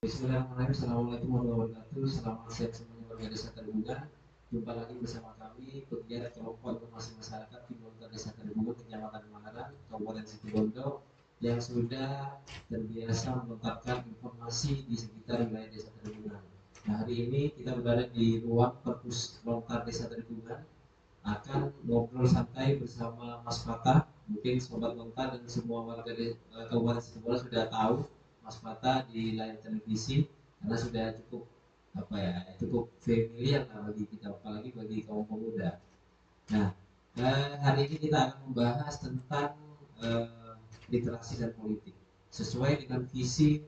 Bismillahirrahmanirrahim. Assalamualaikum warahmatullahi wabarakatuh. Selamat siang semuanya warga desa Terhubungan. Jumpa lagi bersama kami pegiat kelompok informasi masyarakat di Montor Desa Terhubungan, Kecamatan Mangaran, Kabupaten Situbondo, yang sudah terbiasa menetapkan informasi di sekitar wilayah desa Terhubungan. Nah, hari ini kita berada di ruang perpus Lontar Desa Terhubungan, akan ngobrol santai bersama Mas Fatah. Mungkin sobat Lontar dan semua warga Kabupaten Situbondo sudah tahu Mas Fata di layar televisi karena sudah cukup familiar lah bagi kita, apalagi bagi kaum pemuda. Nah, hari ini kita akan membahas tentang literasi dan politik sesuai dengan visi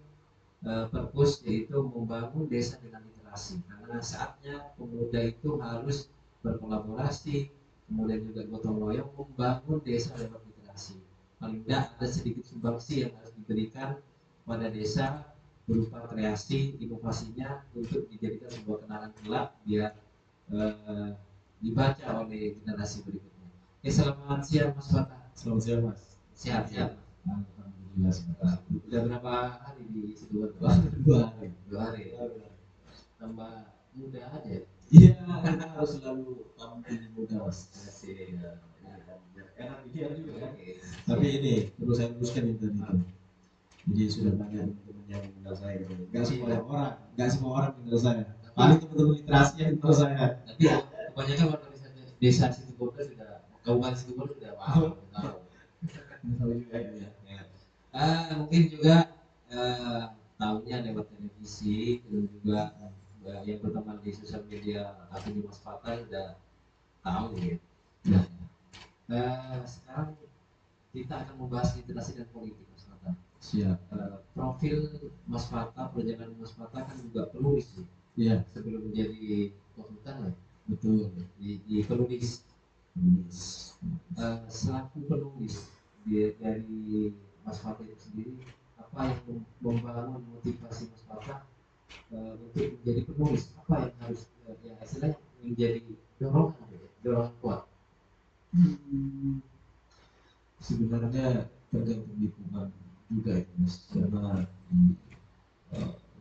perpus, yaitu membangun desa dengan literasi, karena saatnya pemuda itu harus berkolaborasi, kemudian juga gotong royong membangun desa lewat literasi. Paling tidak ada sedikit sumbangsi yang harus diberikan pada desa berupa kreasi inovasinya untuk dijadikan sebuah kenangan kelak biar eh, dibaca oleh generasi berikutnya. Oke, selamat siang Mas Fatah. Selamat siang Mas. Sehat-sehat. Alhamdulillah sehat. Udah berapa hari di situ? 2 hari. 2 hari. Tambah muda aja. Iya, kita harus selalu tampil muda Mas. Masih ya. Enak dilihat juga kan. Oke. Tapi ini perlu saya teruskan itu tadi. Jadi sudah banyak teman yang mengenal saya. Nggak semua orang mengenal saya. Paling teman-teman literasi yang mengenal saya. Tapi kebanyakan warga desa Situbondo sudah, Kabupaten Situbondo sudah tahu. Tahu juga ya. Mungkin juga tahunya lewat televisi dan juga yang berteman di sosial media akun Mas Fatah sudah tahu ya. Sekarang kita akan membahas literasi dan politik, Mas Fatah. Siap. Profil Mas Fatah, perjalanan Mas Fatah kan juga penulis ya. Iya. Sebelum menjadi konsultan ya. Betul. Di penulis. Selaku penulis dari Mas Fatah itu sendiri, apa yang membangun motivasi Mas Fatah untuk menjadi penulis? Apa yang harus yang istilahnya menjadi dorongan kuat? Sebenarnya tergantung lingkungan juga ya Mas. Karena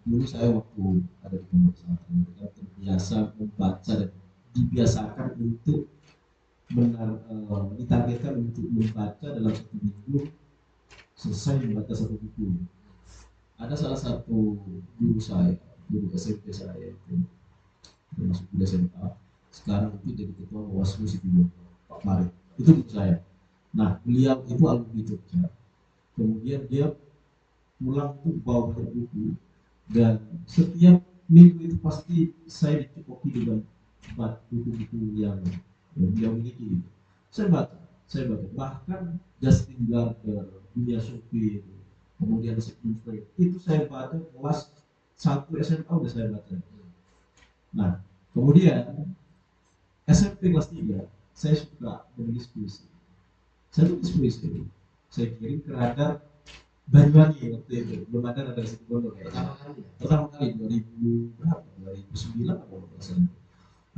dulu saya waktu ada di pondok pesantren kita terbiasa membaca dan dibiasakan untuk ditargetkan untuk membaca dalam 1 minggu selesai membaca 1 buku. Ada salah satu guru saya, guru SMP saya itu termasuk guru SMA, sekarang itu jadi ketua Bawaslu Situbondo, Pak Farid. Itu guru saya. Nah, beliau itu alumni Jogja. Kemudian dia pulang itu bawa banyak buku, dan setiap minggu itu pasti saya dicukupi dengan buku-buku yang dia miliki. Saya baca, bahkan Justin Gardner, Dunia Sopir, kemudian Sigmund Freud, itu saya baca kelas 1 SMA udah saya baca. Nah, kemudian SMP kelas 3 saya suka menulis puisi. Saya tulis puisi, saya kirim ke radar Banyuwangi waktu itu, belum ada radar Situbondo kayaknya. Pertama kali 2009 atau berapa.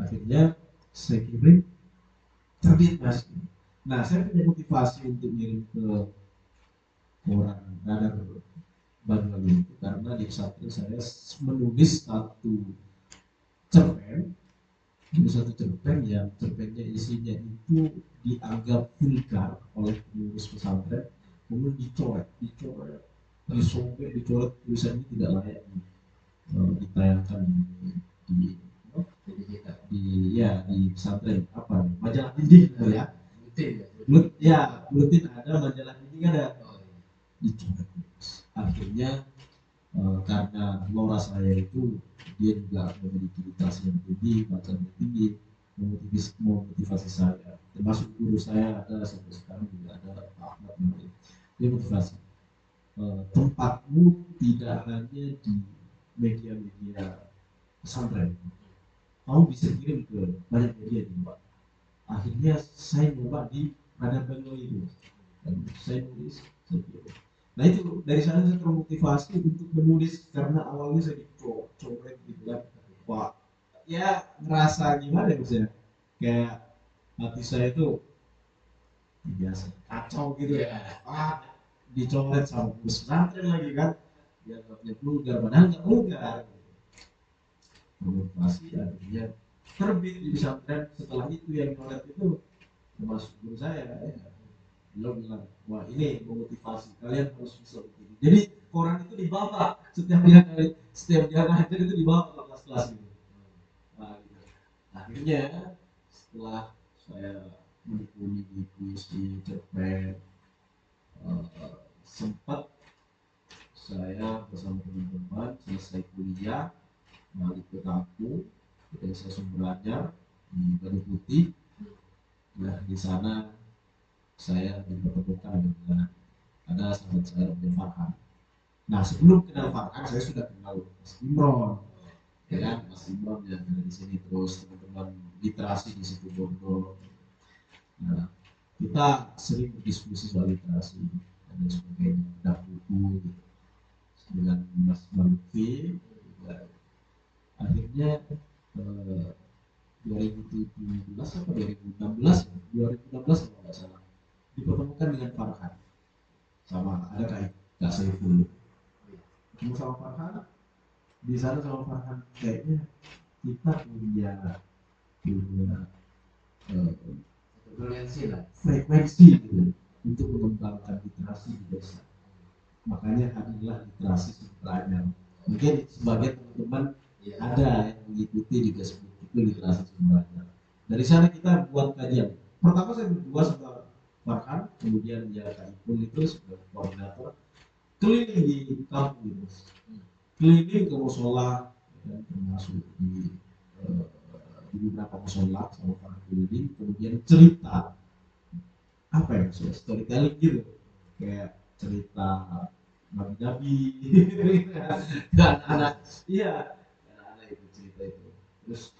Akhirnya saya kirim, terbit Mas. Nah, saya punya motivasi untuk ngirim ke orang radar Banyuwangi itu karena di pesantren saya menulis cerpen yang cerpennya isinya itu dianggap vulgar oleh pengurus pesantren, kemudian dicoret, disobek, dicoret, tulisan ini tidak layak ditayangkan di pesantren, apa majalah dinding gitu ya. Buletin ada, majalah dinding ada, dicoret. Akhirnya karena Laura saya itu dia juga memiliki literasi yang tinggi, bacaan yang tinggi, memotivasi saya. Termasuk guru saya ada sampai sekarang juga ada Pak Ahmad Murti. Dia motivasi. Tempatmu tidak hanya di media-media pesantren, kamu bisa kirim ke banyak media di luar. Akhirnya saya nyoba di radar Banyuwangi itu, dan saya nulis, saya kirim. Nah itu dari sana saya termotivasi untuk menulis karena awalnya saya dicoret gitu kan. Wah, ya ngerasa gimana ya Mas ya, kayak hati saya itu biasa kacau gitu ya. Dicoret sama pesantren lagi kan, dianggapnya vulgar, padahal nggak vulgar. Motivasi akhirnya terbit di pesantren. Setelah itu yang nyoret itu termasuk guru saya ya. Beliau bilang, wah ini memotivasi, kalian harus bisa begini. Jadi koran itu dibawa setiap dia ngajar itu dibawa ke kelas-kelas itu. Nah, gitu. Akhirnya setelah saya menekuni di puisi cerpen, sempat saya bersama teman-teman selesai kuliah balik ke kampung ke desa Sumberanyar di Batu Putih. Nah di sana saya dipertemukan dengan ada sahabat saya namanya Farhan. Nah sebelum kenal Farhan saya sudah kenal Mas Imron, ya kan? Mas Imron yang ada di sini, terus teman-teman literasi di situ Bondo. Nah kita sering berdiskusi soal literasi dan sebagainya, bedah buku gitu dengan Mas Malfi. Akhirnya 2017 atau 2016 ya? 2016 kalau nggak salah dipertemukan dengan Farhan sama ada Kak Saiful. Ketemu sama Farhan di sana, sama Farhan kayaknya kita punya frekuensi gitu untuk mengembangkan literasi di desa. Makanya hadirlah literasi Sumberanyar. Mungkin sebagian teman-teman ada yang mengikuti juga seperti itu literasi Sumberanyar. Dari sana kita buat kajian. Pertama saya berdua sama Farhan, kemudian ya Kak Ipul itu sebagai koordinator, keliling di kampung gitu, keliling ke musola dan termasuk di beberapa musola sama Farhan keliling, kemudian cerita apa ya, storytelling gitu, kayak cerita nabi-nabi dan anak, iya anak itu cerita itu. Terus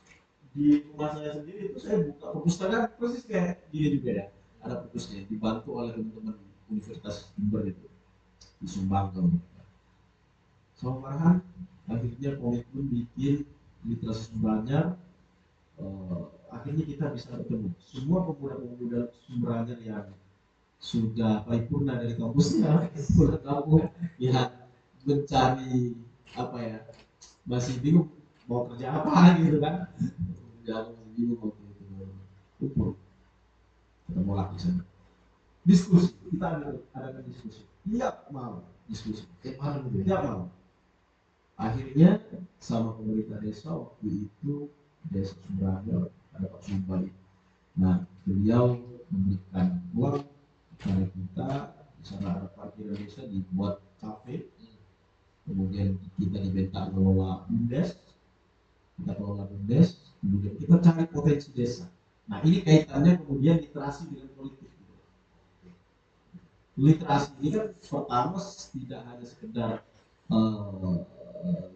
di rumah saya sendiri itu saya buka perpustakaan persis kayak gini juga ya, ada perpusnya dibantu oleh teman-teman Universitas Jember itu disumbangkan sama Farhan. Akhirnya komitmen bikin literasi Sumberanyar. Akhirnya kita bisa bertemu semua pemuda-pemuda Sumberanyar yang sudah paripurna dari kampusnya pulang kampung ya, mencari apa ya, masih bingung mau kerja apa gitu kan, ya masih bingung waktu itu. Kumpul ketemu lagi sana, diskusi, kita ada diskusi tiap malam, diskusi tiap malam. Akhirnya sama pemerintah desa waktu itu, desa Sumberanyar, ada Pak Sumbai. Nah beliau memberikan uang kepada kita. Di sana ada parkiran desa dibuat kafe, kemudian kita diminta kelola BUMDes, kemudian kita cari potensi desa. Nah ini kaitannya kemudian literasi dengan politik. Literasi ini kan pertama tidak hanya sekedar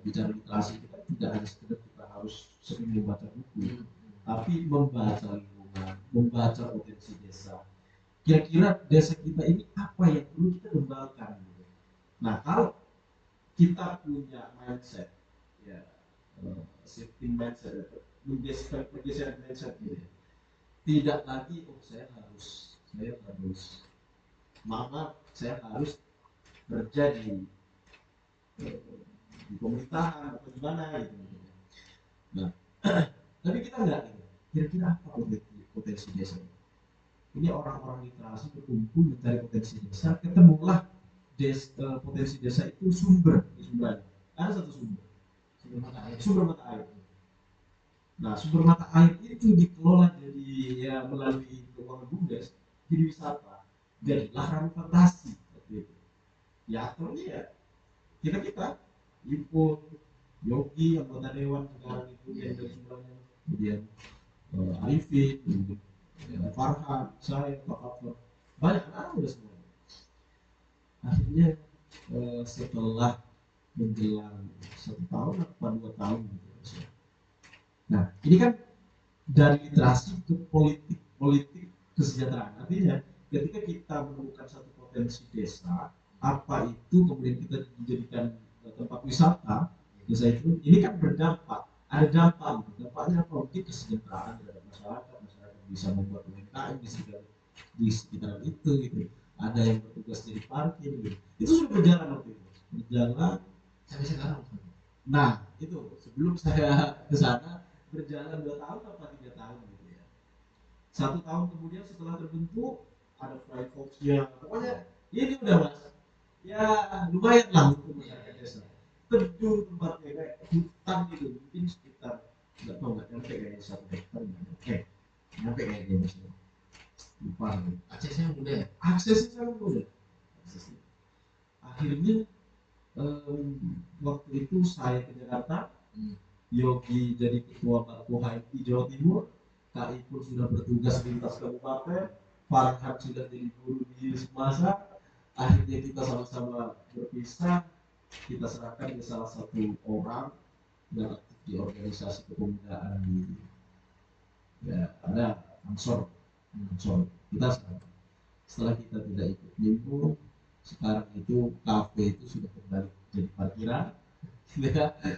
bicara literasi, kita tidak hanya sekedar kita harus sering membaca buku, tapi membaca lingkungan, membaca potensi desa. Kira-kira desa kita ini apa yang perlu kita kembangkan gitu. Nah kalau kita punya mindset ya, shifting mindset, menggeser mindset gitu, tidak lagi saya harus kerja di pemerintahan atau gimana gitu. Nah tapi kita enggak gitu. Kira-kira apa potensi desa ini? Orang-orang literasi berkumpul mencari potensi desa, ketemulah potensi desa itu sumber di Sumberanyar. Ada satu sumber mata air. Nah sumber mata air itu dikelola jadi ya melalui keuangan BUMDes jadi wisata, jadilah ranah fantasi seperti itu. Ya aktornya ya kita Ipul, Yogi, anggota dewan sekarang itu yang dari Sumberanyar, kemudian Arifin, kemudian Farhan, saya, Pak Faktor, banyak anak udah semua. Akhirnya setelah menjelang 1 tahun atau 2 tahun gitu. Nah ini kan dari literasi ke politik kesejahteraan. Artinya ketika kita menemukan satu potensi desa, apa itu kemudian kita dijadikan tempat wisata desa itu, ini kan berdampak, ada dampak gitu. Dampaknya apa? Mungkin kesejahteraan terhadap masyarakat bisa membuat UMKM di sekitar itu gitu. Ada yang bertugas jadi parkir gitu. Itu sudah berjalan waktu itu, berjalan Sampai sekarang. Nah, itu sebelum saya ke sana berjalan 2 tahun apa 3 tahun gitu ya. 1 tahun kemudian setelah terbentuk ada fly fox-nya, pokoknya ini udah mas, ya lumayan lah untuk masyarakat desa. Terjun tempatnya kayak hutan gitu, mungkin sekitar nggak nyampe kayak 1 hektar nggak nyampe, nyampe kayaknya mas, lupa. Aksesnya mudah ya? Aksesnya sangat mudah. Akhirnya waktu itu saya ke Jakarta, Yogi jadi ketua Bakpo HMI Jawa Timur, Kak Ipul sudah bertugas di lintas kabupaten, Farhan sudah jadi guru di Semasa. Akhirnya kita sama-sama berpisah, kita serahkan ke salah satu orang yang aktif di organisasi kepemudaan di ya ada Ansor. Kita setelah kita tidak ikut nyemplung, sekarang itu kafe itu sudah kembali jadi parkiran.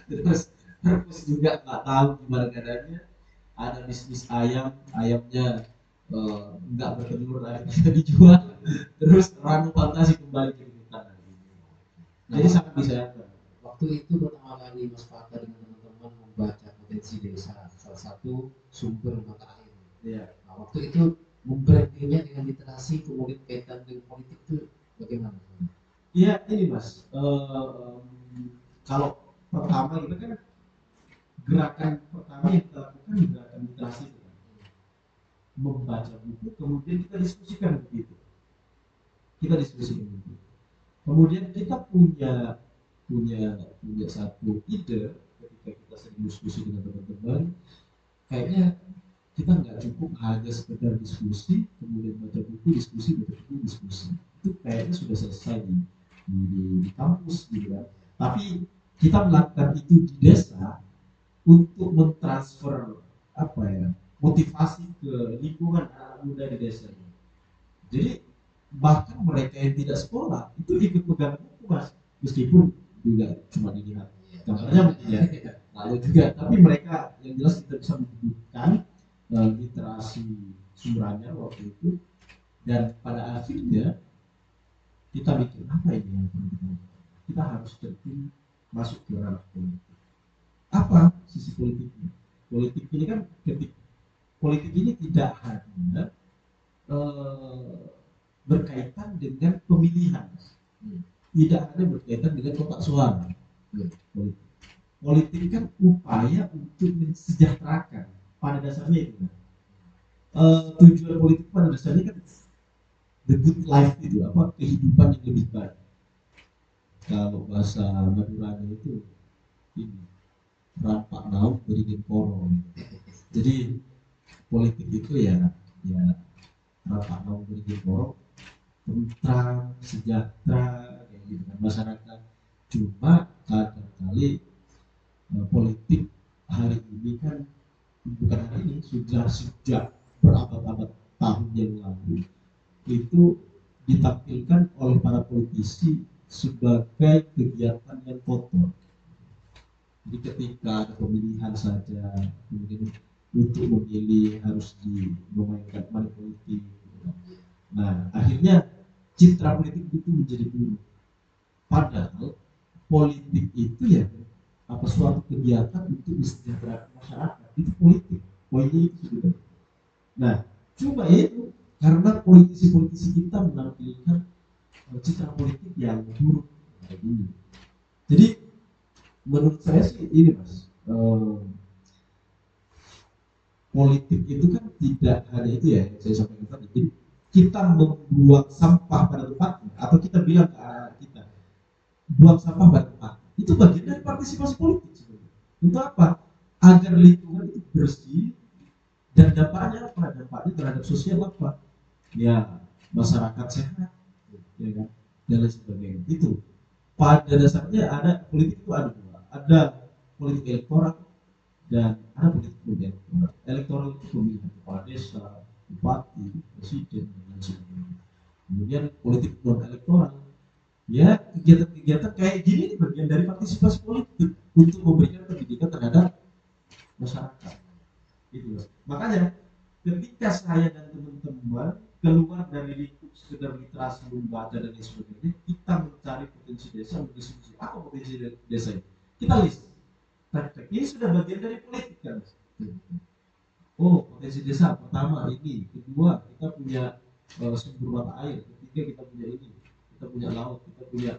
Terus juga nggak tahu gimana keadaannya, ada bisnis ayamnya nggak bertelur, akhirnya dijual. Terus Ranu Fantasi kembali jadi hutan. Jadi sangat disayangkan. Waktu itu pertama kali Mas Fakar dengan teman-teman membaca potensi desa, salah satu sumber mata air. Iya. Nah, waktu itu membrandingnya dengan literasi, kemudian kaitan dengan politik itu bagaimana? Iya, ini mas, kalau pertama kita kan gerakan pertama yang kita lakukan gerakan literasi itu kan, membaca buku, kemudian kita diskusikan begitu. Kita diskusikan begitu. Kemudian kita punya satu ide ketika kita sering diskusi dengan teman-teman, kayaknya kita nggak cukup hanya sekedar diskusi, kemudian baca buku, diskusi, baca buku, diskusi. Itu kayaknya sudah selesai di kampus gitu kan. Tapi kita melakukan itu di desa untuk mentransfer apa ya, motivasi ke lingkungan anak muda di desa ini. Jadi bahkan mereka yang tidak sekolah itu ikut pegang buku mas, meskipun juga cuma dilihat gambarnya mungkin ya, lalu juga, tapi mereka yang jelas kita bisa membutuhkan literasi sumbernya waktu itu. Dan pada akhirnya kita mikir apa ini yang perlu kita harus terjun masuk ke ranah politik. Apa sisi politiknya? Politik ini kan politik ini tidak hanya berkaitan dengan pemilihan, tidak hanya berkaitan dengan kotak suara. Politik kan upaya untuk mensejahterakan, pada dasarnya itu. Tujuan politik pada dasarnya kan the good life itu, apa, kehidupan yang lebih baik. Kalau bahasa Maduranya itu ini rampak nauk beringin poro. Jadi politik itu ya rampak nauk beringin poro, tentram, sejahtera kayak gitu kan masyarakat. Cuma kadang-kali politik hari ini kan, bukan hari ini, sudah sejak berabad-abad tahun yang lalu itu ditampilkan oleh para politisi sebagai kegiatan yang kotor. Jadi ketika ada pemilihan saja, kemudian untuk memilih harus memainkan money politik. Nah, akhirnya citra politik itu menjadi buruk. Padahal politik itu ya apa, suatu kegiatan untuk mensejahterakan masyarakat, itu politik. Poinnya itu sudah. Nah, cuma itu karena politisi-politisi kita menampilkan citra politik yang buruk kayak gini. Jadi menurut saya sih ini mas, politik itu kan tidak hanya itu ya yang saya sampaikan tadi. Jadi kita membuang sampah pada tempatnya, atau kita bilang ke anak kita buang sampah pada tempat, itu bagian dari partisipasi politik sebenarnya. Untuk apa? Agar lingkungan itu bersih. Dan dampaknya apa? Dampaknya terhadap sosial apa? Ya masyarakat sehat, ya kan, dan lain sebagainya. Itu pada dasarnya ada politik itu ada dua, ada politik elektoral dan ada politik elektoral. Elektoral itu pemilihan kepala desa, bupati, presiden, dan lain sebagainya. Kemudian politik non elektoral, ya kegiatan-kegiatan kayak gini ini bagian dari partisipasi politik untuk memberikan pendidikan terhadap masyarakat. Gitu. Makanya ketika saya dan teman-teman keluar dari lingkup sekedar literasi membaca dan lain sebagainya, kita mencari potensi potensi desa, berdiskusi apa potensi desa itu. Kita list. Ini sudah bagian dari politik kan. Oh, potensi desa pertama ini, kedua kita punya sumber mata air, ketiga kita punya ini, kita punya laut, kita punya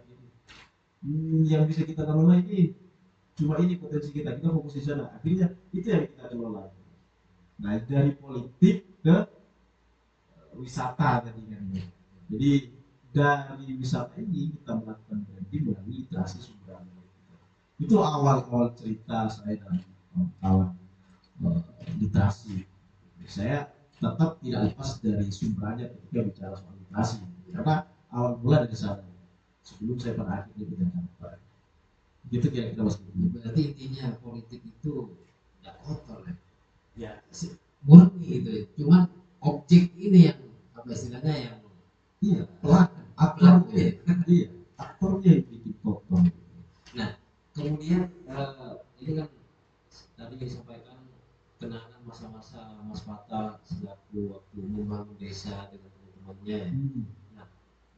ini. Yang bisa kita kelola ini cuma ini potensi kita fokus di sana. Akhirnya itu yang kita kelola. Nah, dari politik ke wisata tadi kan. Jadi dari wisata ini kita melakukan branding melalui literasi sumber daya. Itu awal cerita saya dan kawan literasi. Saya tetap tidak lepas dari sumbernya ketika bicara soal literasi, karena awal mula dari sana sebelum saya pada akhirnya di Jakarta. Gitu kira-kira Mas. Berarti intinya politik itu tidak kotor ya? Ya, murni gitu ya. Cuman objek ini yang apa istilahnya yang iya, aktornya. Iya, aktornya yang bikin kotor. Nah, kemudian ini kan tadi disampaikan kenangan masa-masa Mas Fata selaku waktu membangun desa dengan teman-temannya. Nah,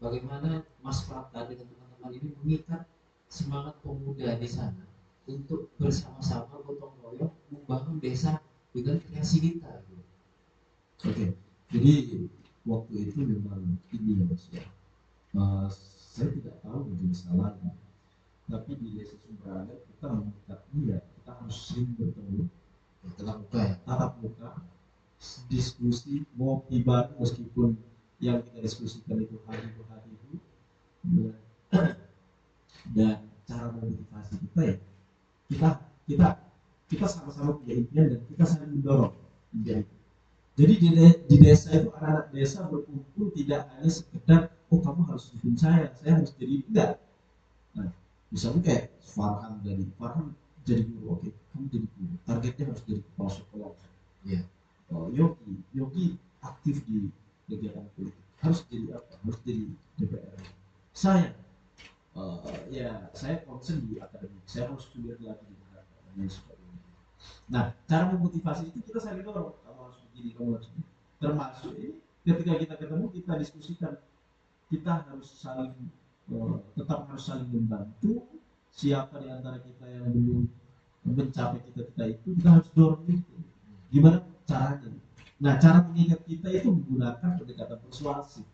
bagaimana Mas Fata dengan teman-teman ini mengikat semangat pemuda di sana untuk bersama-sama gotong royong membangun desa dengan kreativitas. Oke, jadi waktu itu memang ini ya Mas ya. Saya tidak tahu mungkin salahnya, tapi di desa Sumberanya kita mengikatnya ya kita harus sering bertemu, tatap muka, diskusi, ngopi bareng meskipun yang kita diskusikan itu hari dan cara memotivasi kita ya kita sama-sama punya impian dan kita saling mendorong impian itu. Jadi di desa itu anak-anak desa berkumpul tidak hanya sekedar oh kamu harus dukung saya harus jadi enggak. Nah, misalnya kayak Farhan jadi guru, oke, kamu jadi guru, targetnya harus jadi kepala sekolah. Yeah. Yogi aktif di kegiatan politik, harus jadi apa? Harus jadi DPR. Saya saya concern di akademik, saya harus kuliah lagi di Jakarta dan lain sebagainya. Nah, cara memotivasi itu kita saling dorong, kamu harus begini, kamu harus begini. Termasuk ini ketika kita ketemu kita diskusikan, kita harus saling tetap harus saling membantu. Siapa di antara kita yang belum mencapai cita-cita itu kita harus dorong itu. Gimana caranya? Nah, cara mengingat kita itu menggunakan pendekatan persuasif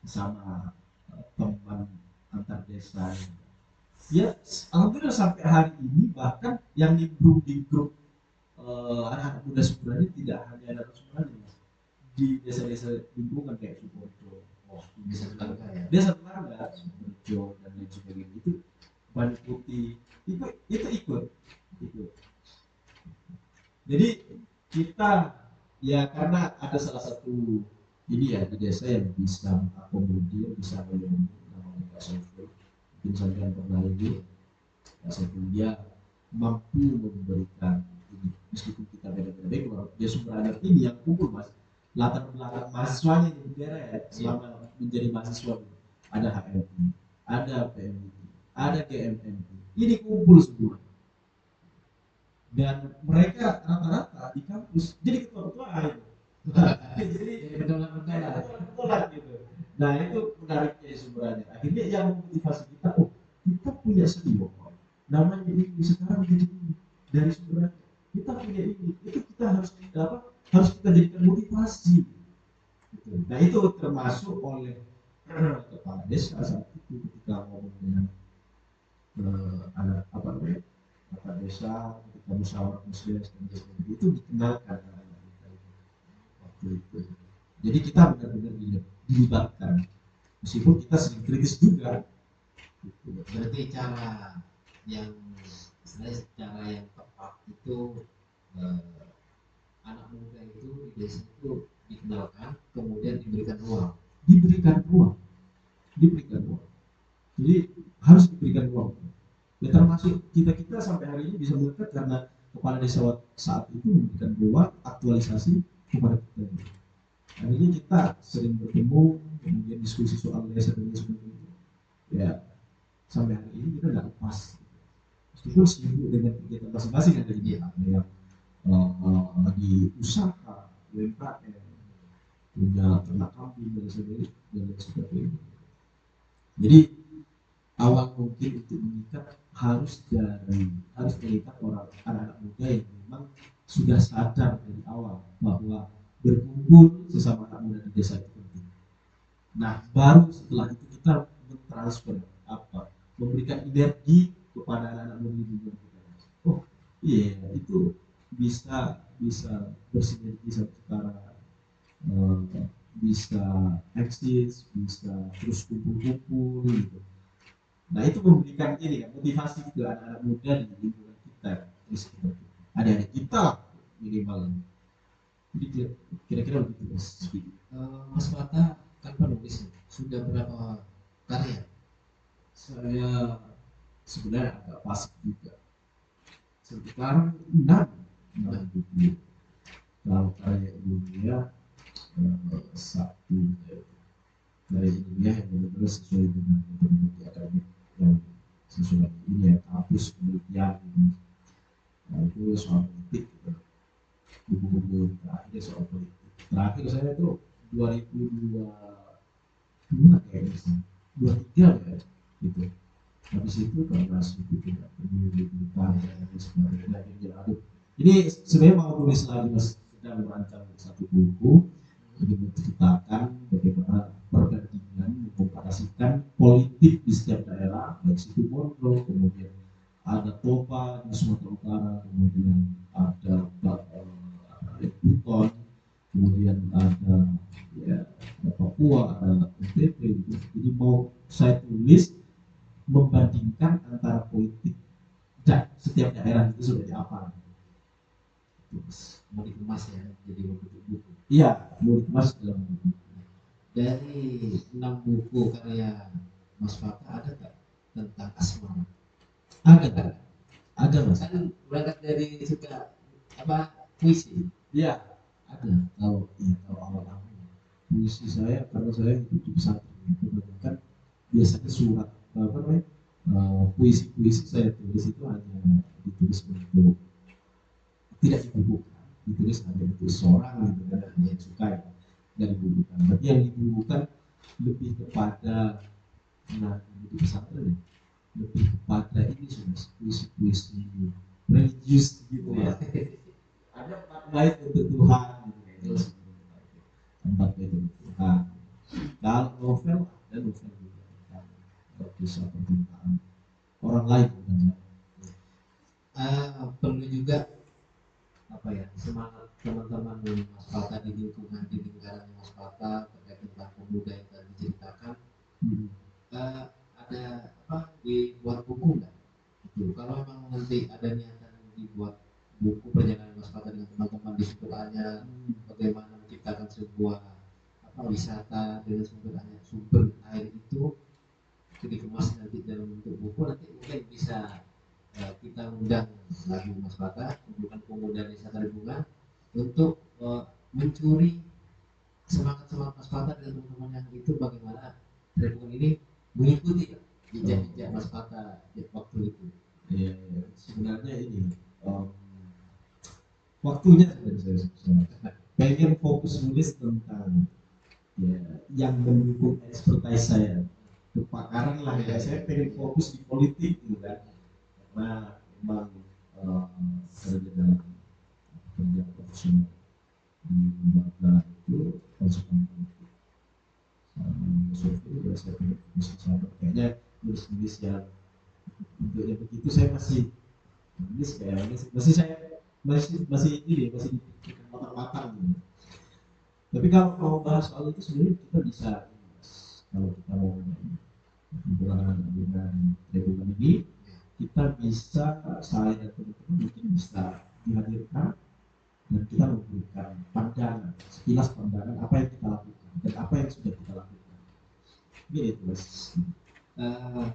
sama teman antar desa. Ya, alhamdulillah sampai hari ini bahkan yang nimbrung di grup anak-anak muda Sumberani tidak hanya anak Sumberani, di desa-desa lingkungan kayak Sukoharjo, desa tetangga, Sukoharjo dan lain sebagainya itu Bani Putih itu ikut. Jadi kita ya karena ada salah satu ini ya di desa yang bisa akomodir, bisa melindungi namanya Pak Saiful, mungkin sampai pernah ini Pak Saiful dia mampu memberikan ini meskipun kita beda-beda dia sumber anak ini yang kumpul Mas, latar belakang mahasiswanya di negara ya selama menjadi mahasiswa ada HMI, ada PMI, ada GMMI, ini kumpul semua dan mereka rata-rata di kampus jadi ketua-ketua air. Jadi betul gitu. Nah itu menariknya Sumberanya. Akhirnya yang memotivasi kita, oh kita punya senior namanya ini sekarang jadi ini dari Sumberanya. Kita punya ini, itu kita harus kita jadikan motivasi. Gitu. Nah itu termasuk oleh kepala desa saat itu ketika ngomong dengan anak kepala desa ketika musyawarah musyawarah itu dikenalkan waktu itu. Jadi kita benar-benar dilibatkan meskipun kita sering kritis juga. Berarti cara yang tepat itu anak muda itu di desa itu dikenalkan, kemudian diberikan ruang. Jadi harus diberikan ruang. Ya termasuk kita sampai hari ini bisa melekat karena kepala desa saat itu memberikan ruang aktualisasi kepada kita. Akhirnya kita sering bertemu, kemudian diskusi soal desa dan sebagainya. Ya sampai hari ini kita nggak lepas. Meskipun sibuk dengan kegiatan masing-masing ada yang di usaha, UMKM, punya ternak kambing dan sebagainya. Jadi awal mungkin untuk mengikat harus mengikat orang anak-anak muda yang memang sudah sadar dari awal bahwa berkumpul sesama anak muda di desa itu penting. Nah, baru setelah itu kita mentransfer memberikan energi kepada anak-anak muda di luar kita. Oh iya, itu bisa bisa bersinergi secara bisa eksis, bisa terus kumpul-kumpul gitu. Nah itu memberikan ini kan motivasi ke anak-anak muda di lingkungan kita, terus adik-adik kita minimal. Jadi kira-kira begitu mas. Mas Fata kan penulis sudah berapa karya? Saya sebenarnya agak pasif juga. Sekarang 6 buku. Kalau karya ilmiah satu karya ilmiah yang benar-benar sesuai dengan metodologi akademik yang sesuai ini ya, kampus penelitian gitu. Nah, itu soal politik gitu. Buku-buku terakhir soal politik. Terakhir saya itu 2022 kayaknya sih, 23 ya gitu. Habis itu karena suku tidak pendidikan dan sebagainya ini sebenarnya mau tulis lagi mas, sedang merancang satu buku untuk menceritakan bagaimana perbandingan mengkomparasikan politik di setiap daerah, baik situ Bondo, kemudian ada Toba di Sumatera Utara, kemudian ada Buton, kemudian ada Papua, ada NTB gitu. Jadi mau saya tulis membandingkan antara politik dan setiap daerah itu seperti apa. Terus mau dikemas ya jadi buku. Iya, mau dikemas dalam buku. Dari 6 buku karya Mas Fata ada tak tentang asmara? Ada mas. Kan berangkat dari suka puisi. Iya, ada. Kalau awal-awal puisi saya, karena saya hidup di pesantren, kebanyakan biasanya surat puisi-puisi saya tulis itu hanya ditulis untuk tidak dibukukan, ditulis hanya untuk seorang gitu kan yang suka ya, dan dibukukan. Tapi yang dibukukan lebih kepada di pesantren lebih kepada ini sudah puisi-puisi religius gitu ya. Ada empat bait untuk Tuhan gitu ya. Empat bait untuk Tuhan. Kalau novel ada novel juga tentang kisah percintaan orang lain bukan perlu juga semangat teman-teman Mas Fata di lingkungan di lingkaran Mas Fata terkait tentang pemuda yang tadi diceritakan. Ada dibuat buku nggak? Itu kalau memang nanti ada niatan dibuat buku perjalanan Mas Fata dengan teman-teman di sekitarnya, bagaimana menciptakan sebuah wisata dengan sumber air itu dikemas nanti dalam bentuk buku, nanti mungkin bisa kita undang lagi Mas Fata, kumpulan pemuda desa Taribungan untuk mencuri semangat Mas Fata dan teman-teman yang itu, bagaimana Taribungan ini mengikuti jejak Mas Fata waktu itu. Iya, sebenarnya ini waktunya saya pengen fokus nulis tentang yang mendukung expertise saya, kepakaran lah ya. Saya pengen fokus di politik gitu kan, karena memang kerja dalam kerja profesional di lembaga itu konsultan politik sama survei juga saya pengen fokus ke sana. Kayaknya nulis yang untuk yang begitu saya masih nulis kayak masih saya masih dipikirkan matang-matang gitu. Tapi kalau mau bahas soal itu sebenarnya kita bisa, kalau kita mau hubungan dengan lingkungan ini, kita bisa, saya dan teman-teman mungkin bisa dihadirkan dan kita memberikan pandangan, sekilas pandangan apa yang kita lakukan dan apa yang sudah kita lakukan. Gitu mas.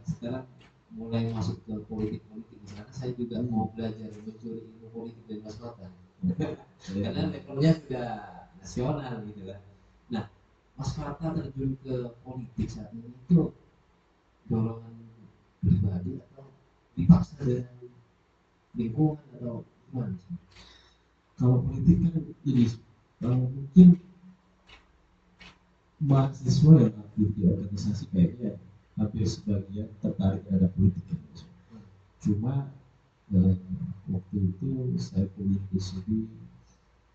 Sekarang mulai masuk ke politik karena saya juga mau belajar mencuri ilmu politik dari Mas Fata. Karena levelnya sudah nasional gitu kan. Nah, Mas Fata terjun ke politik saat ini itu dorongan pribadi atau dipaksa dengan lingkungan atau gimana sih? Kalau politik kan ini mungkin mahasiswa yang aktif di organisasi kayaknya hampir sebagian tertarik terhadap politik ya, Mas. Cuma waktu itu saya kuliah di sini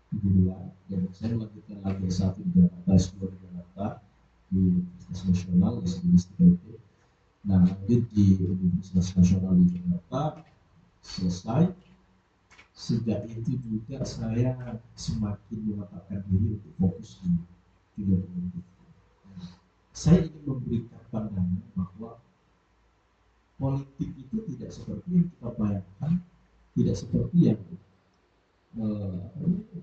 di luar dan saya melanjutkan lagi S1 di Jakarta, S2 di Jakarta di Universitas Nasional di STIP. Nah, lanjut di Universitas Nasional di Jakarta selesai. Sejak itu juga saya semakin memantapkan diri untuk fokus di dunia politik. Saya ingin memberikan pandangan bahwa politik itu tidak seperti yang kita bayangkan, tidak seperti yang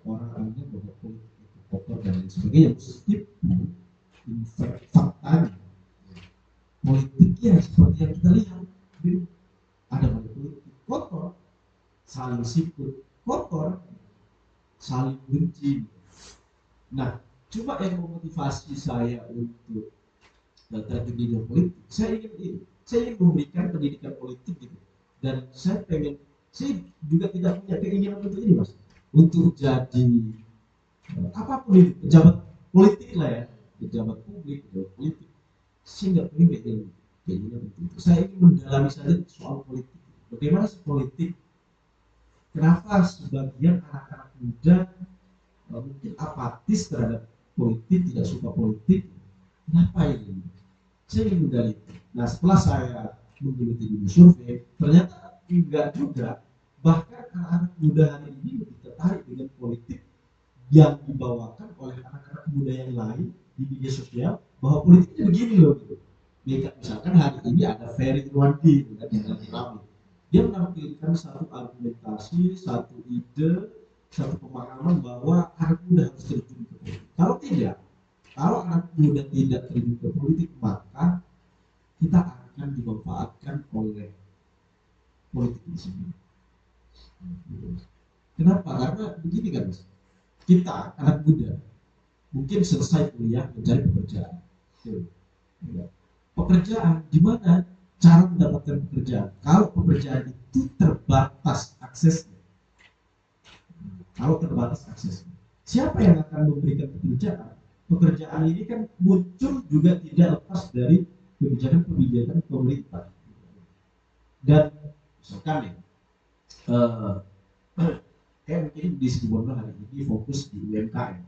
orang anggap bahwa politik itu kotor dan lain sebagainya. Meskipun faktanya politiknya seperti yang kita lihat, ada banyak politik kotor, saling sikut kotor, saling benci. Nah, cuma yang memotivasi saya untuk terjun di dunia politik, saya ingin memberikan pendidikan politik gitu. Dan saya juga tidak punya keinginan untuk ini, Mas, untuk jadi apapun itu, pejabat politik lah ya, pejabat publik, pejabat politik. Saya nggak punya keinginan untuk itu. Saya ingin mendalami saja soal politik. Bagaimana sih politik? Kenapa sebagian anak-anak muda mungkin apatis terhadap politik, tidak suka politik? Kenapa ini? Saya ingin menggali. Nah, setelah saya mengikuti dulu survei, ternyata enggak juga. Bahkan anak-anak muda hari ini lebih tertarik dengan politik yang dibawakan oleh anak-anak muda yang lain di media sosial, bahwa politiknya begini loh gitu. Misalkan hari ini ada Ferry Irwandi yang lagi ramai. Dia menampilkan satu argumentasi, satu ide, satu pemahaman bahwa anak muda harus terjun ke politik. Kalau anak muda tidak terjun ke politik, maka kita akan dimanfaatkan oleh politik di sini. Kenapa? Karena begini kan, Mas. Kita anak muda mungkin selesai kuliah mencari pekerjaan. Pekerjaan di mana cara mendapatkan pekerjaan? Kalau pekerjaan itu terbatas aksesnya. Kalau terbatas aksesnya, siapa yang akan memberikan pekerjaan? Pekerjaan ini kan muncul juga tidak lepas dari kebijakan pemerintah. Dan misalkan mungkin di Situbondo hari ini fokus di UMKM.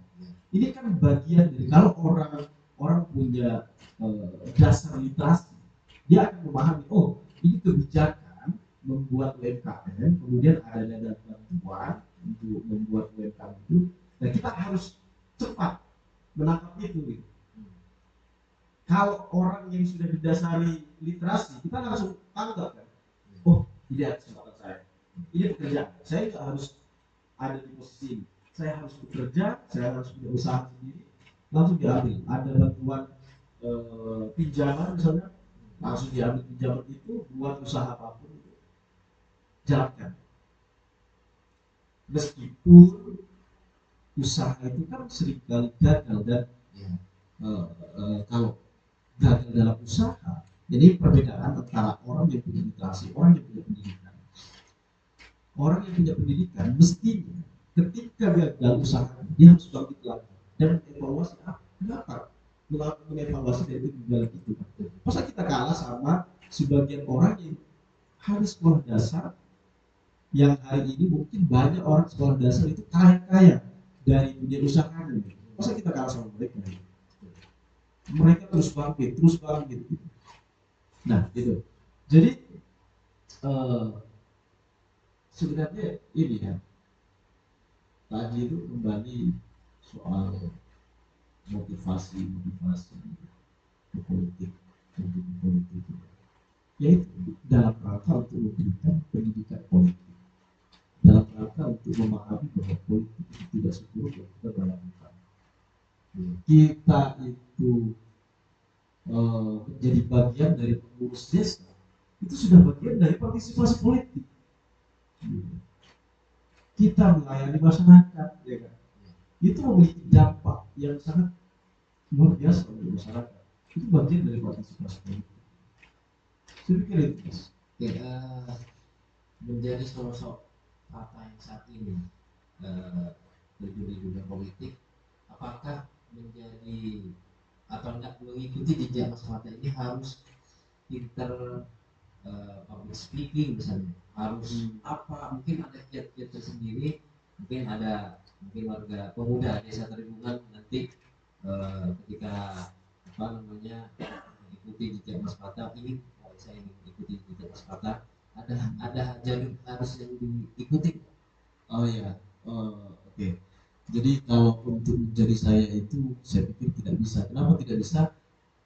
Ini kan bagian dari, kalau orang punya dasar literasi, dia akan memahami, oh ini kebijakan membuat UMKM, kemudian ada dana bantuan untuk membuat UMKM itu, dan kita harus cepat menangkap itu gitu. Kalau orang yang sudah didasari literasi, kita langsung tanggap kan, oh ini ada kesempatan saya, ini pekerjaan, saya nggak harus ada di posisi ini, saya harus bekerja, saya harus punya usaha sendiri, langsung diambil. Ada bantuan pinjaman misalnya, langsung diambil pinjaman itu buat usaha apapun itu, jalankan. Meskipun usaha itu kan seringkali gagal, dan kalau gagal dalam usaha, jadi perbedaan antara orang yang punya literasi, orang yang punya pendidikan. Orang yang punya pendidikan mestinya ketika gagal usaha, dia harus bangkit lagi dan evaluasi kenapa mengevaluasi dari kegagalan itu. Masa kita kalah sama sebagian orang yang harus sekolah dasar, yang hari ini mungkin banyak orang sekolah dasar itu kaya dari dunia usahanya. Masa kita kalah sama mereka? Mereka terus bangkit. Nah, gitu. Jadi sebenarnya ini ya, tadi itu kembali soal motivasi ke politik, yaitu dalam rangka untuk memberikan pendidikan politik, dalam rangka untuk memahami bahwa politik itu tidak seburuk yang kita bayangkan. Kita itu menjadi bagian dari pengurus desa, itu sudah bagian dari partisipasi politik. Kita melayani masyarakat, ya kan? Itu memiliki dampak yang sangat luar biasa untuk masyarakat. Itu bagian dari partisipasi politik. Saya pikir itu. Menjadi sosok Papa yang saat ini terjun di dunia politik, apakah menjadi atau tidak mengikuti jejak Mas Mata ini harus pinter public speaking misalnya, harus apa, mungkin ada kiat-kiat tersendiri, mungkin ada, mungkin warga pemuda desa Tribungan nanti ketika apa namanya ikuti jejak Mas Pata, ingin saya ingin ikuti jejak Mas Pata, ada jalur harus yang diikuti. Oh ya, oke. Jadi kalau untuk menjadi saya itu, saya pikir tidak bisa. Kenapa tidak bisa?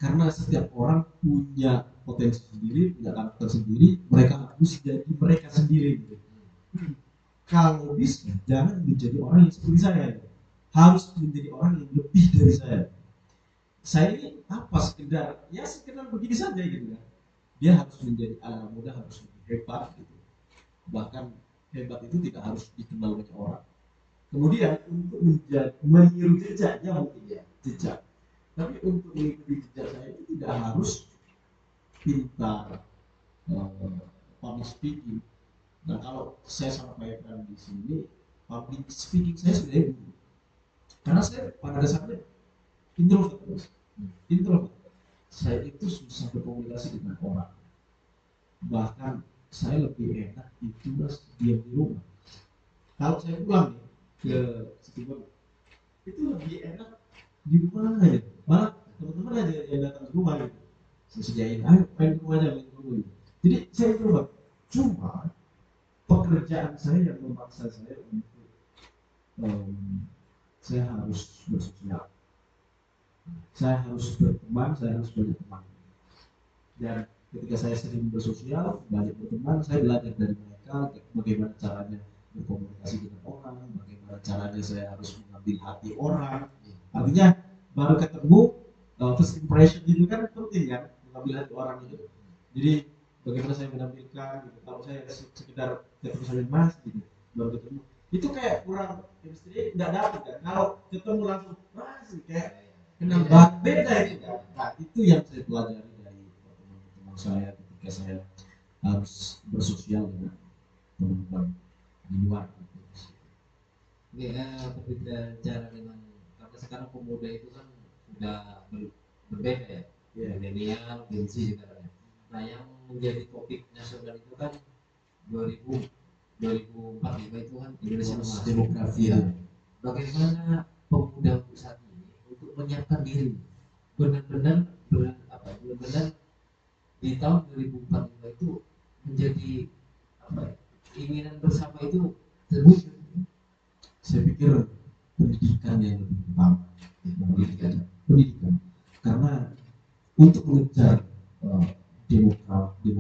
Karena setiap orang punya potensi sendiri, punya karakter sendiri. Mereka harus jadi mereka sendiri. Gitu. Kalau bisa, jangan menjadi orang yang seperti saya. Harus menjadi orang yang lebih dari saya. Saya ini apa, sekedar begini saja gitu kan. Dia harus menjadi anak muda, harus lebih hebat gitu. Bahkan hebat itu tidak harus dikenal banyak orang. Kemudian untuk meniru jejaknya mungkin ya, jejak. Tapi untuk mengikuti jejak saya itu tidak harus pintar public speaking. Nah kalau saya sampaikan di sini, public speaking saya sudah dulu. Karena saya pada dasarnya introvert. Introvert. Saya itu susah berkomunikasi dengan orang. Bahkan saya lebih enak itu mas diam di rumah. Kalau saya pulang nih ke Situbondo, itu lebih enak di rumah aja. Malah teman-teman aja yang datang ke rumah gitu, saya sediain, ayo main ke rumah aja, main ke rumah gitu. Jadi saya coba, cuma pekerjaan saya yang memaksa saya untuk saya harus bersosial, saya harus berteman, saya harus banyak teman. Dan ketika saya sering bersosial, banyak berteman, saya belajar dari mereka bagaimana caranya berkomunikasi dengan orang, bagaimana caranya saya harus mengambil hati orang. Artinya baru ketemu, first impression itu kan penting kan, mengambil hati orang itu. Jadi bagaimana saya menampilkan gitu. Kalau saya sekedar ketemu sama mas gitu, baru ketemu, itu kayak kurang chemistry, tidak dapat kan. Kalau ketemu langsung mas kayak kenal banget, beda itu kan. Nah itu yang saya pelajari dari teman-teman saya ketika saya harus bersosial dengan teman-teman di luar. Oke, berbicara dengan, karena sekarang pemuda itu kan sudah berbeda ya, milenial, Gen Z sekarang. Nah, yang menjadi topik nasional itu kan 2045 itu kan Indonesia Emas Demografi ya. Bagaimana pemuda untuk saat ini untuk menyiapkan diri benar-benar benar-benar di tahun 2045 itu menjadi keinginan bersama itu terwujud. Saya pikir pendidikan yang lebih utama. Pendidikan. Karena untuk mengejar demografi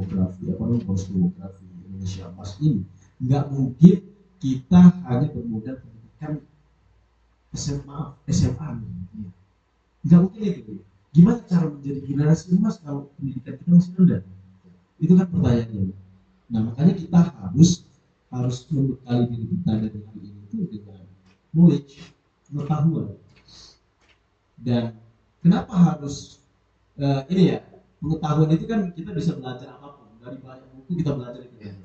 bonus demografi Indonesia Emas ini, nggak mungkin kita hanya bermodal pendidikan SMA nih. Nggak mungkin itu. Gimana cara menjadi generasi emas kalau pendidikan kita masih rendah? Itu kan pertanyaannya. Nah makanya kita harus membekali diri kita dari hari ini itu dengan knowledge, pengetahuan. Dan kenapa harus ini ya, pengetahuan itu kan kita bisa belajar apapun, dari banyak buku kita belajar itu.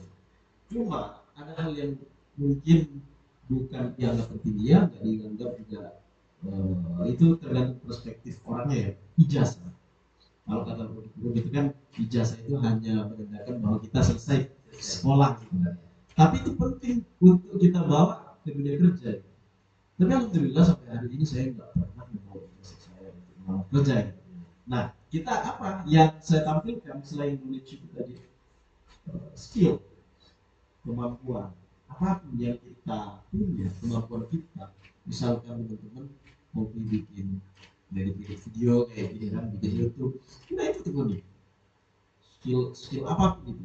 Cuma ada hal yang mungkin bukan dianggap penting, ya nggak dianggap juga, itu tergantung perspektif orangnya ya. Ijazah, kalau kata guru gitu kan, ijazah itu hanya menandakan bahwa kita selesai sekolah gitu. Tapi itu penting untuk kita bawa ke dunia kerja. Tapi alhamdulillah sampai hari ini saya nggak pernah membawa ijazah saya untuk melamar kerja. Nah, kita apa yang saya tampilkan selain knowledge itu tadi, skill, kemampuan, apapun yang kita punya, kemampuan kita. Misalkan teman-teman mau bikin dari video kayak gini kan, bikin YouTube, nah itu tekuni skill apapun itu.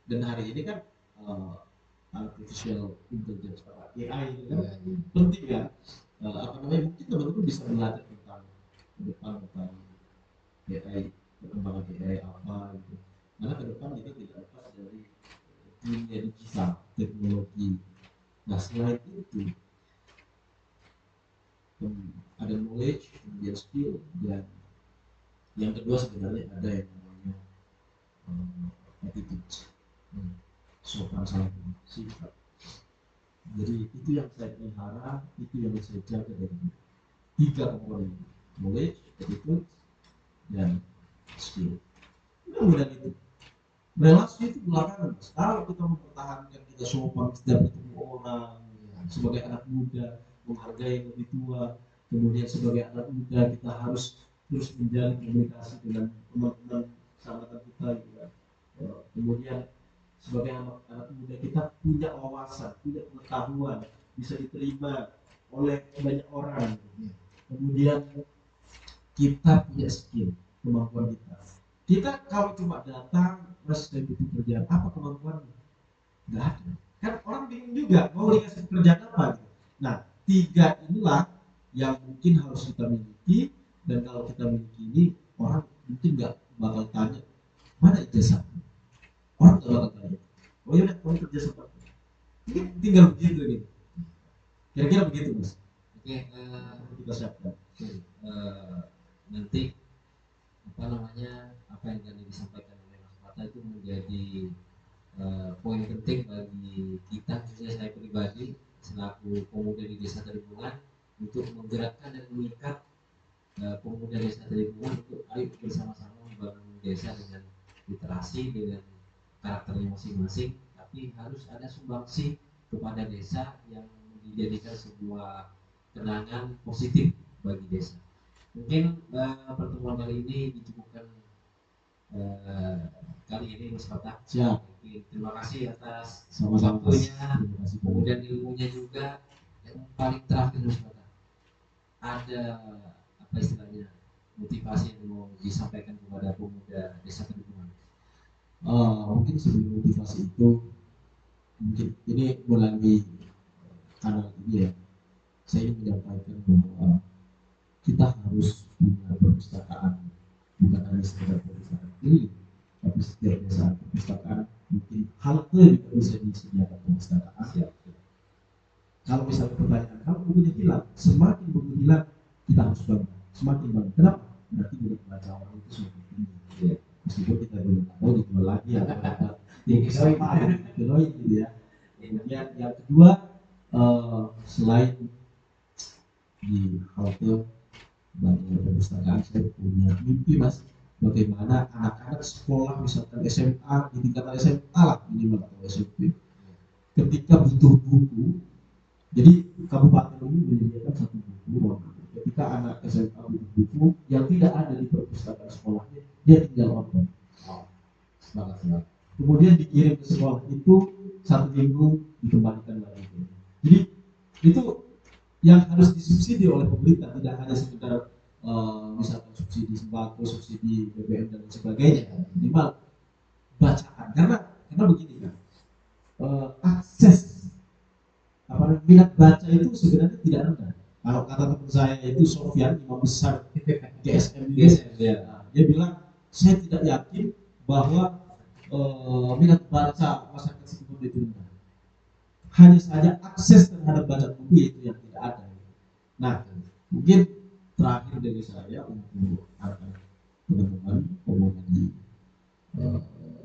Dan hari ini kan artificial intelligence atau AI itu kan penting kan. Mungkin teman-teman bisa belajar tentang ke depan tentang AI, perkembangan AI apa gitu. Karena ke depan kita tidak lepas dari dunia digital, teknologi. Nah selain itu ada knowledge, kemudian skill, dan yang kedua sebenarnya ada yang namanya attitude, sopan santun, sikap. Jadi itu yang saya pelihara, itu yang saya jaga dari tiga komponen, knowledge, attitude, dan skill. mudah itu. Relasi itu belakangan, Mas. Kalau kita mempertahankan kita sopan setiap bertemu orang, ya, sebagai anak muda menghargai yang lebih tua, kemudian sebagai anak muda kita harus terus menjalin komunikasi dengan teman-teman sahabat kita, gitu kan. Kemudian sebagai anak muda kita punya wawasan, punya pengetahuan, bisa diterima oleh banyak orang. Kemudian kita punya skill, kemampuan kita. Kita kalau cuma datang, Mas, saya butuh kerjaan, apa kemampuannya? Nggak ada. Kan orang bingung juga, mau dikasih pekerjaan apa gitu. Nah, tiga inilah yang mungkin harus kita miliki, dan kalau kita miliki ini, orang mungkin nggak bakal tanya, mana ijazah? Orang nggak bakal tanya. Oh ya udah, kamu kerja seperti ini. Mungkin tinggal begitu gitu. Kira-kira begitu, Mas. Oke, Kita siapkan. nanti apa yang tadi disampaikan oleh Mas Pata itu menjadi poin penting bagi kita, khususnya saya pribadi selaku pemuda di desa Tribungan, untuk menggerakkan dan mengikat pemuda desa Tribungan untuk ayo bersama-sama membangun desa dengan literasi, dengan karakternya masing-masing, tapi harus ada sumbangsi kepada desa yang dijadikan sebuah kenangan positif bagi desa. Mungkin pertemuan kali ini dicukupkan kali ini, Mas Fatah. Siap. Terima kasih atas Sama-sama, waktunya, Mas. kemudian ilmunya juga. Yang paling terakhir, Mas Fatah, ada apa istilahnya motivasi yang mau disampaikan kepada pemuda desa Tribungan? Mungkin sebelum motivasi itu, mungkin ini melalui kanal ini ya, saya ingin menyampaikan bahwa kita harus punya perpustakaan, bukan hanya sekedar perpustakaan ini, tapi setiap desa perpustakaan, mungkin halte juga bisa disediakan perpustakaan ya. Kalau misalnya pertanyaan, kalau bukunya hilang, semakin buku hilang kita harus bangga, semakin bangga. Kenapa? Berarti minat baca orang itu semakin tinggi. Ya. Meskipun kita belum tahu dijual lagi ya, tinggi sekali gitu ya. Kemudian yang kedua, selain di halte banyak perpustakaan, saya punya mimpi, Mas, bagaimana anak-anak sekolah misalkan SMA, di tingkatan SMA lah minimal atau SMP, ketika butuh buku, jadi kabupaten ini menyediakan satu buku. Ketika anak SMA butuh buku yang tidak ada di perpustakaan sekolahnya, dia tinggal order. Semangat. Kemudian dikirim ke sekolah itu 1 minggu dikembalikan lagi. Jadi itu yang harus disubsidi oleh pemerintah, tidak hanya sekedar misalkan subsidi sembako, subsidi BBM dan sebagainya. Minimal bacaan, karena begini kan, akses minat baca itu sebenarnya tidak rendah. Kalau kata teman saya itu Sofyan, imam besar GSM ya, dia bilang saya tidak yakin bahwa minat baca masyarakat Situbondo itu rendah. Hanya saja akses terhadap baca buku itu yang tidak ada. Nah, mungkin terakhir dari saya untuk anak-anak teman-teman pemuda di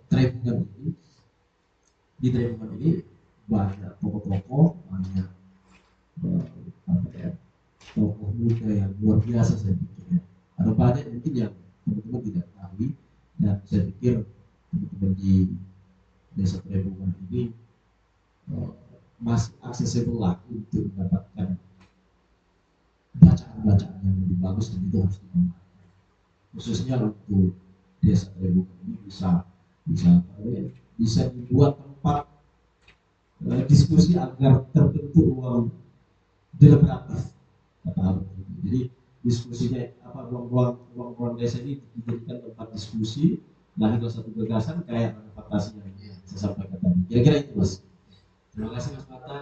Tribungan ini, di Tribungan ini banyak tokoh-tokoh, banyak tokoh muda yang luar biasa saya pikir ya. Ada banyak mungkin yang teman-teman tidak tahu, dan saya pikir teman-teman di desa Tribungan ini masih aksesibel lah untuk mendapatkan bacaan-bacaan yang lebih bagus, dan itu harus dikembangkan. Khususnya untuk desa Tribungan ini bisa dibuat tempat diskusi agar terbentuk ruang deliberatif, kata Abang. Jadi diskusinya ruang desa ini dijadikan tempat diskusi, lahirlah satu gagasan kayak manifestasi yang saya sampaikan tadi. Kira-kira itu, Mas. Terima kasih, Mas Pata.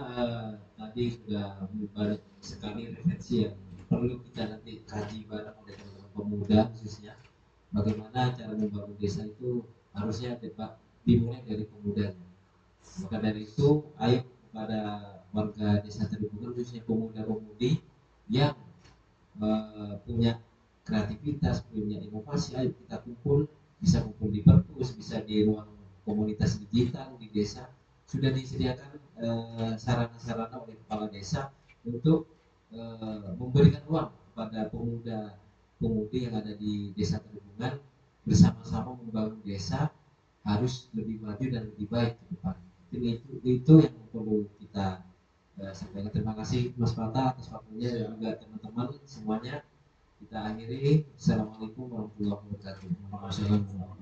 Tadi sudah banyak sekali referensi yang perlu kita nanti kaji bareng oleh teman-teman pemuda, khususnya bagaimana cara membangun desa itu harusnya dimulai dari pemuda. Maka dari itu, ayo kepada warga desa Tribungan, khususnya pemuda-pemudi yang punya kreativitas, punya inovasi, ayo kita kumpul, bisa kumpul di perpus, bisa di ruang komunitas digital di desa. Sudah disediakan sarana-sarana oleh kepala desa untuk memberikan ruang kepada pemuda-pemudi yang ada di desa Tribungan bersama-sama membangun desa harus lebih maju dan lebih baik ke depan. Itu yang perlu kita sampaikan. Terima kasih Mas Pata atas waktunya dan juga teman-teman semuanya. Kita akhiri. Assalamualaikum warahmatullahi wabarakatuh.